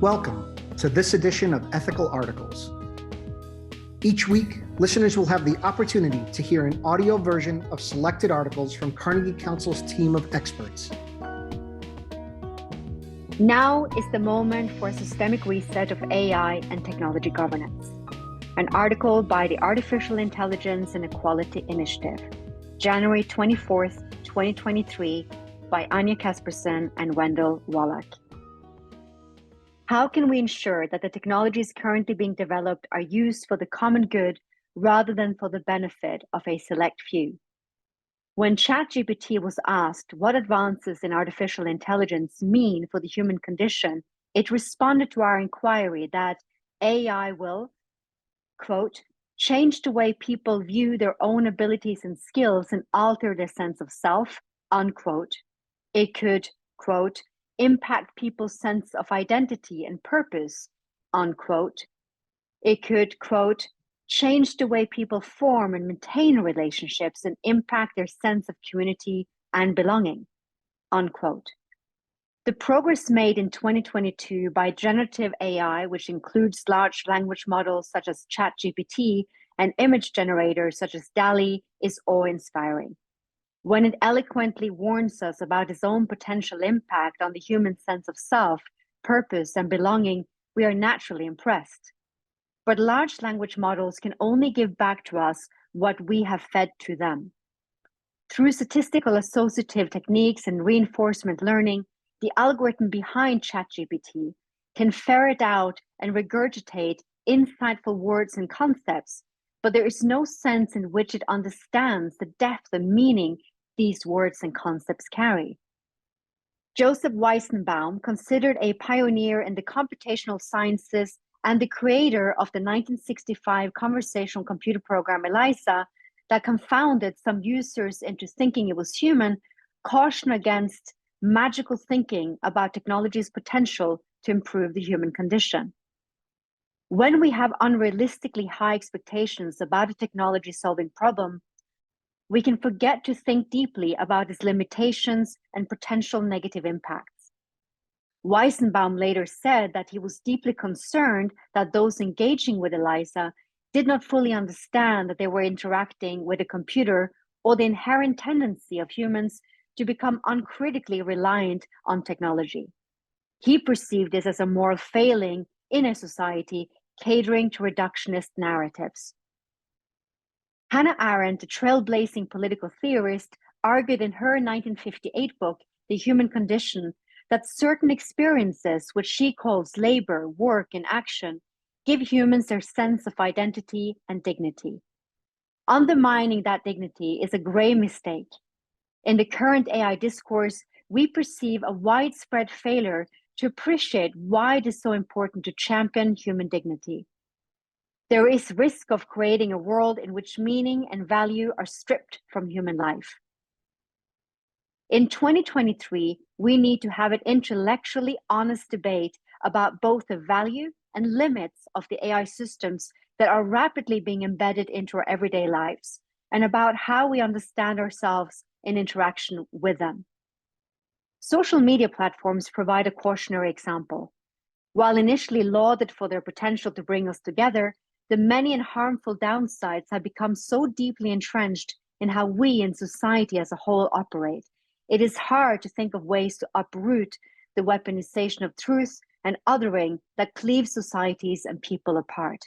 Welcome to this edition of Ethical Articles. Each week, listeners will have the opportunity to hear an audio version of selected articles from Carnegie Council's team of experts. Now is the moment for a systemic reset of AI and technology governance. An article by the Artificial Intelligence and Equality Initiative, January 24th, 2023, by Anja Kaspersen and Wendell Wallach. How can we ensure that the technologies currently being developed are used for the common good rather than for the benefit of a select few? When ChatGPT was asked what advances in artificial intelligence mean for the human condition, it responded to our inquiry that AI will, quote, change the way people view their own abilities and skills and alter their sense of self, unquote. It could, quote, impact people's sense of identity and purpose, unquote. It could, quote, change the way people form and maintain relationships and impact their sense of community and belonging, unquote. The progress made in 2022 by generative AI, which includes large language models such as ChatGPT and image generators such as DALL-E, is awe-inspiring. When it eloquently warns us about its own potential impact on the human sense of self, purpose, and belonging, we are naturally impressed. But large language models can only give back to us what we have fed to them. Through statistical associative techniques and reinforcement learning, the algorithm behind ChatGPT can ferret out and regurgitate insightful words and concepts, but there is no sense in which it understands the depth and meaning these words and concepts carry. Joseph Weizenbaum, considered a pioneer in the computational sciences and the creator of the 1965 conversational computer program ELIZA that confounded some users into thinking it was human, cautioned against magical thinking about technology's potential to improve the human condition. When we have unrealistically high expectations about a technology solving problem, we can forget to think deeply about its limitations and potential negative impacts. Weizenbaum later said that he was deeply concerned that those engaging with ELIZA did not fully understand that they were interacting with a computer or the inherent tendency of humans to become uncritically reliant on technology. He perceived this as a moral failing in a society catering to reductionist narratives. Hannah Arendt, a trailblazing political theorist, argued in her 1958 book, The Human Condition, that certain experiences, which she calls labor, work, and action, give humans their sense of identity and dignity. Undermining that dignity is a grave mistake. In the current AI discourse, we perceive a widespread failure to appreciate why it is so important to champion human dignity. There is risk of creating a world in which meaning and value are stripped from human life. In 2023, we need to have an intellectually honest debate about both the value and limits of the AI systems that are rapidly being embedded into our everyday lives, and about how we understand ourselves in interaction with them. Social media platforms provide a cautionary example. While initially lauded for their potential to bring us together, the many and harmful downsides have become so deeply entrenched in how we in society as a whole operate. It is hard to think of ways to uproot the weaponization of truth and othering that cleaves societies and people apart.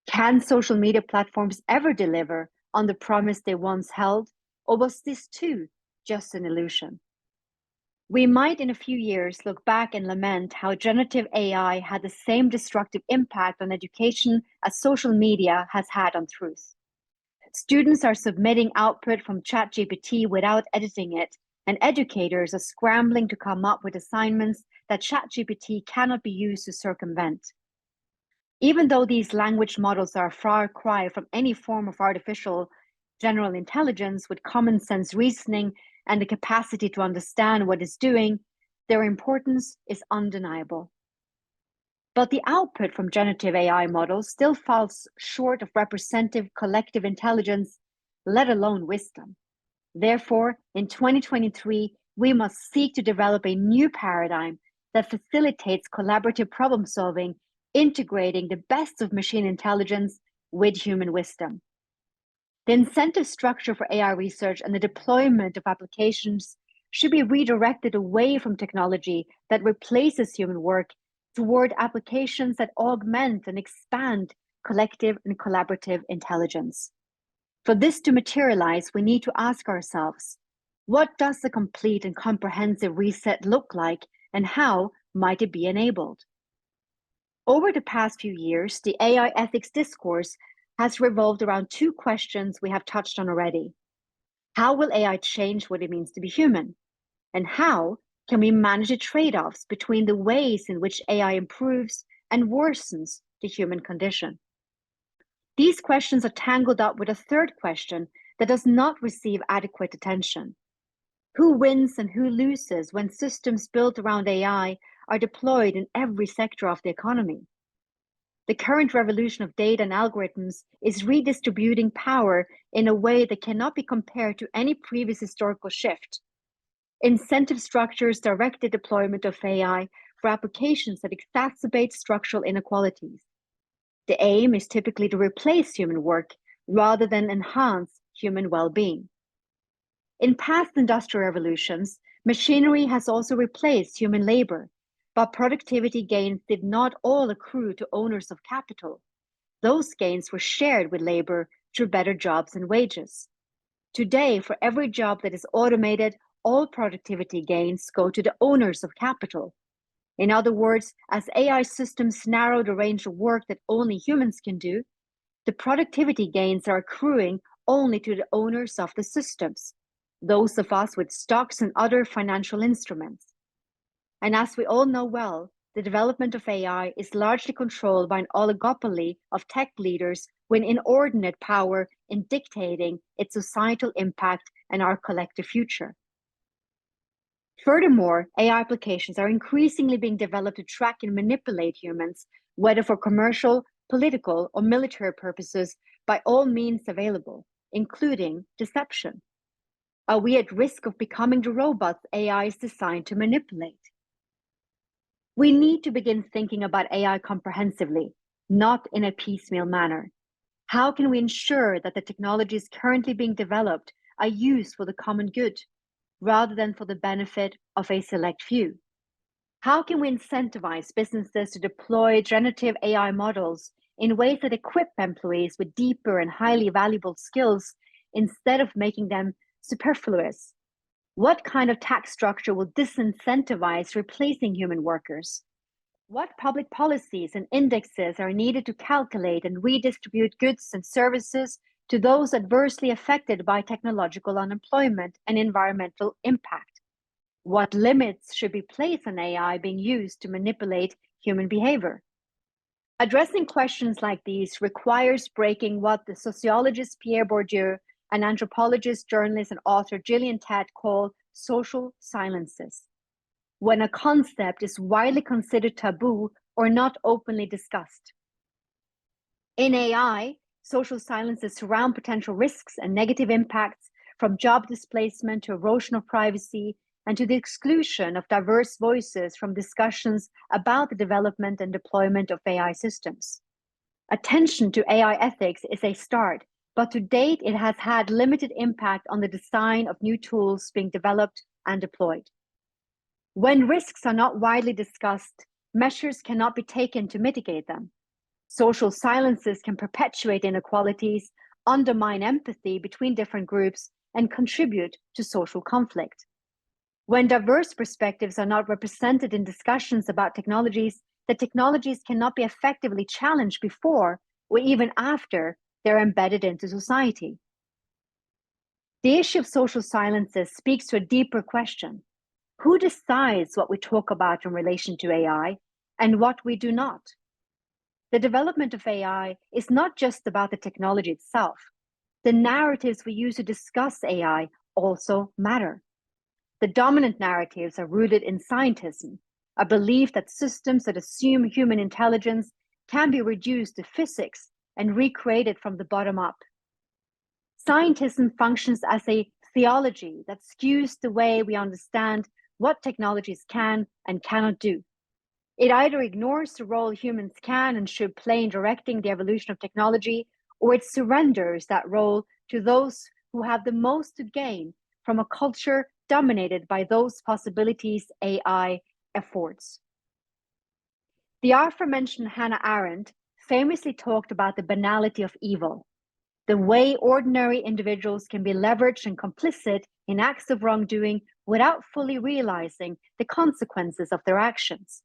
Can social media platforms ever deliver on the promise they once held, or was this too just an illusion? We might in a few years look back and lament how generative AI had the same destructive impact on education as social media has had on truth. Students are submitting output from ChatGPT without editing it, and educators are scrambling to come up with assignments that ChatGPT cannot be used to circumvent. Even though these language models are a far cry from any form of artificial general intelligence with common sense reasoning and the capacity to understand what it's doing, their importance is undeniable. But the output from generative AI models still falls short of representative collective intelligence, let alone wisdom. Therefore, in 2023, we must seek to develop a new paradigm that facilitates collaborative problem solving, integrating the best of machine intelligence with human wisdom. The incentive structure for AI research and the deployment of applications should be redirected away from technology that replaces human work toward applications that augment and expand collective and collaborative intelligence. For this to materialize, we need to ask ourselves, what does a complete and comprehensive reset look like, and how might it be enabled? Over the past few years, the AI ethics discourse has revolved around two questions we have touched on already. How will AI change what it means to be human? And how can we manage the trade-offs between the ways in which AI improves and worsens the human condition? These questions are tangled up with a third question that does not receive adequate attention. Who wins and who loses when systems built around AI are deployed in every sector of the economy? The current revolution of data and algorithms is redistributing power in a way that cannot be compared to any previous historical shift. Incentive structures direct the deployment of AI for applications that exacerbate structural inequalities. The aim is typically to replace human work rather than enhance human well-being. In past industrial revolutions, machinery has also replaced human labor, but productivity gains did not all accrue to owners of capital. Those gains were shared with labor through better jobs and wages. Today, for every job that is automated, all productivity gains go to the owners of capital. In other words, as AI systems narrow the range of work that only humans can do, the productivity gains are accruing only to the owners of the systems, those of us with stocks and other financial instruments. And as we all know well, the development of AI is largely controlled by an oligopoly of tech leaders with inordinate power in dictating its societal impact and our collective future. Furthermore, AI applications are increasingly being developed to track and manipulate humans, whether for commercial, political, or military purposes, by all means available, including deception. Are we at risk of becoming the robots AI is designed to manipulate? We need to begin thinking about AI comprehensively, not in a piecemeal manner. How can we ensure that the technologies currently being developed are used for the common good, rather than for the benefit of a select few? How can we incentivize businesses to deploy generative AI models in ways that equip employees with deeper and highly valuable skills instead of making them superfluous? What kind of tax structure will disincentivize replacing human workers? What public policies and indexes are needed to calculate and redistribute goods and services to those adversely affected by technological unemployment and environmental impact? What limits should be placed on AI being used to manipulate human behavior? Addressing questions like these requires breaking what the sociologist Pierre Bourdieu and anthropologist, journalist, and author Gillian Tett call social silences. When a concept is widely considered taboo or not openly discussed. In AI, social silences surround potential risks and negative impacts, from job displacement to erosion of privacy, and to the exclusion of diverse voices from discussions about the development and deployment of AI systems. Attention to AI ethics is a start, but to date it has had limited impact on the design of new tools being developed and deployed. When risks are not widely discussed, measures cannot be taken to mitigate them. Social silences can perpetuate inequalities, undermine empathy between different groups, and contribute to social conflict. When diverse perspectives are not represented in discussions about technologies, the technologies cannot be effectively challenged before or even after they're embedded into society. The issue of social silences speaks to a deeper question. Who decides what we talk about in relation to AI and what we do not? The development of AI is not just about the technology itself. The narratives we use to discuss AI also matter. The dominant narratives are rooted in scientism, a belief that systems that assume human intelligence can be reduced to physics and recreated from the bottom up. Scientism functions as a theology that skews the way we understand what technologies can and cannot do. It either ignores the role humans can and should play in directing the evolution of technology, or it surrenders that role to those who have the most to gain from a culture dominated by those possibilities AI affords. The aforementioned Hannah Arendt famously talked about the banality of evil, the way ordinary individuals can be leveraged and complicit in acts of wrongdoing without fully realizing the consequences of their actions.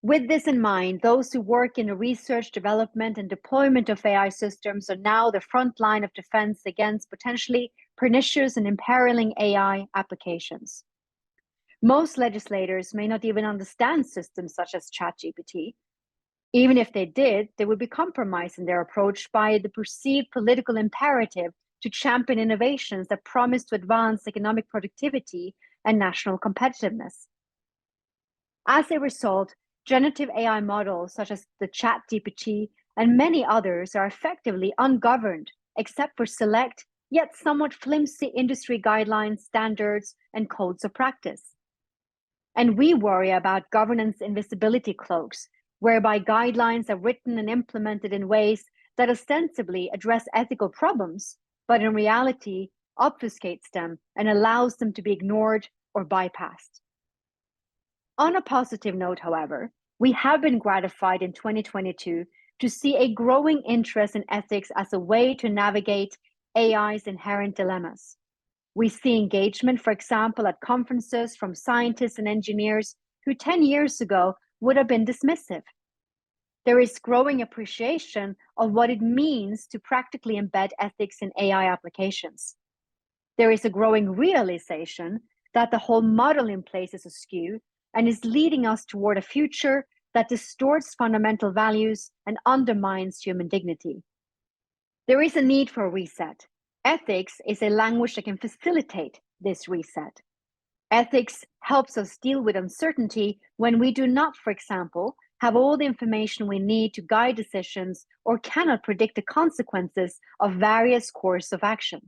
With this in mind, those who work in the research, development, and deployment of AI systems are now the front line of defense against potentially pernicious and imperiling AI applications. Most legislators may not even understand systems such as ChatGPT. Even if they did, they would be compromised in their approach by the perceived political imperative to champion innovations that promise to advance economic productivity and national competitiveness. As a result, generative AI models such as the ChatGPT and many others are effectively ungoverned, except for select, yet somewhat flimsy industry guidelines, standards, and codes of practice. And we worry about governance invisibility cloaks, whereby guidelines are written and implemented in ways that ostensibly address ethical problems, but in reality obfuscates them and allows them to be ignored or bypassed. On a positive note, however, we have been gratified in 2022 to see a growing interest in ethics as a way to navigate AI's inherent dilemmas. We see engagement, for example, at conferences from scientists and engineers who 10 years ago would have been dismissive. There is growing appreciation of what it means to practically embed ethics in AI applications. There is a growing realization that the whole model in place is askew and is leading us toward a future that distorts fundamental values and undermines human dignity. There is a need for a reset. Ethics is a language that can facilitate this reset. Ethics helps us deal with uncertainty when we do not, for example, have all the information we need to guide decisions or cannot predict the consequences of various courses of action.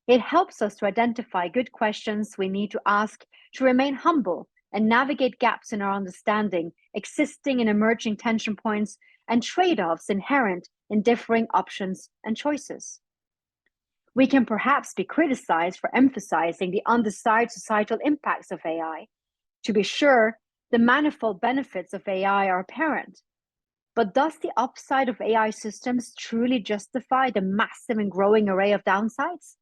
It helps us to identify good questions we need to ask to remain humble and navigate gaps in our understanding, existing and emerging tension points, and trade-offs inherent in differing options and choices. We can perhaps be criticized for emphasizing the undesired societal impacts of AI. To be sure, the manifold benefits of AI are apparent. But does the upside of AI systems truly justify the massive and growing array of downsides?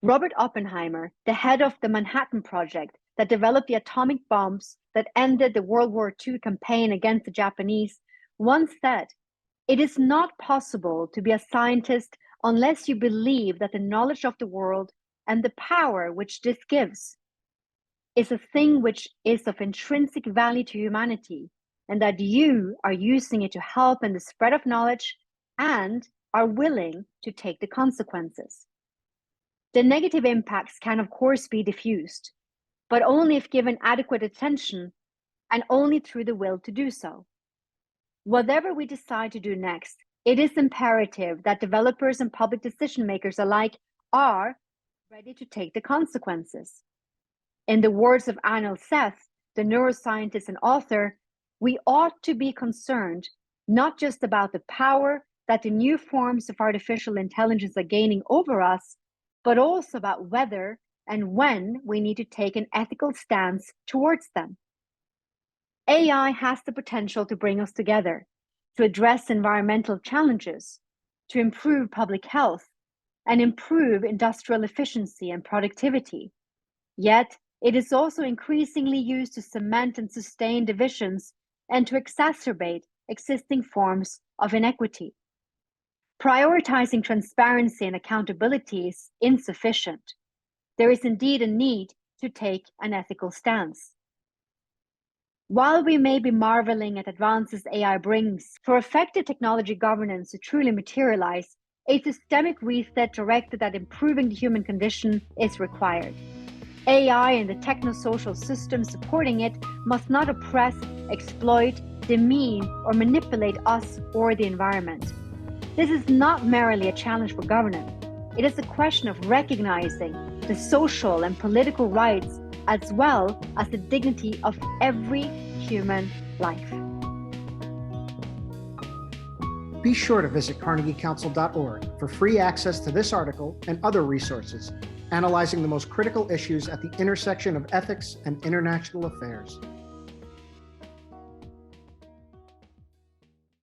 Robert Oppenheimer, the head of the Manhattan Project that developed the atomic bombs that ended the World War II campaign against the Japanese, once said, "It is not possible to be a scientist unless you believe that the knowledge of the world and the power which this gives is a thing which is of intrinsic value to humanity, and that you are using it to help in the spread of knowledge and are willing to take the consequences." The negative impacts can, of course, be diffused, but only if given adequate attention and only through the will to do so. Whatever we decide to do next, it is imperative that developers and public decision makers alike are ready to take the consequences. In the words of Anil Seth, the neuroscientist and author, we ought to be concerned not just about the power that the new forms of artificial intelligence are gaining over us, but also about whether and when we need to take an ethical stance towards them. AI has the potential to bring us together, to address environmental challenges, to improve public health, and improve industrial efficiency and productivity. Yet, it is also increasingly used to cement and sustain divisions and to exacerbate existing forms of inequity. Prioritizing transparency and accountability is insufficient. There is indeed a need to take an ethical stance. While we may be marveling at advances AI brings, for effective technology governance to truly materialize, a systemic reset directed at improving the human condition is required. AI and the techno-social systems supporting it must not oppress, exploit, demean, or manipulate us or the environment. This is not merely a challenge for governance. It is a question of recognizing the social and political rights as well as the dignity of every human life. Be sure to visit carnegiecouncil.org for free access to this article and other resources analyzing the most critical issues at the intersection of ethics and international affairs.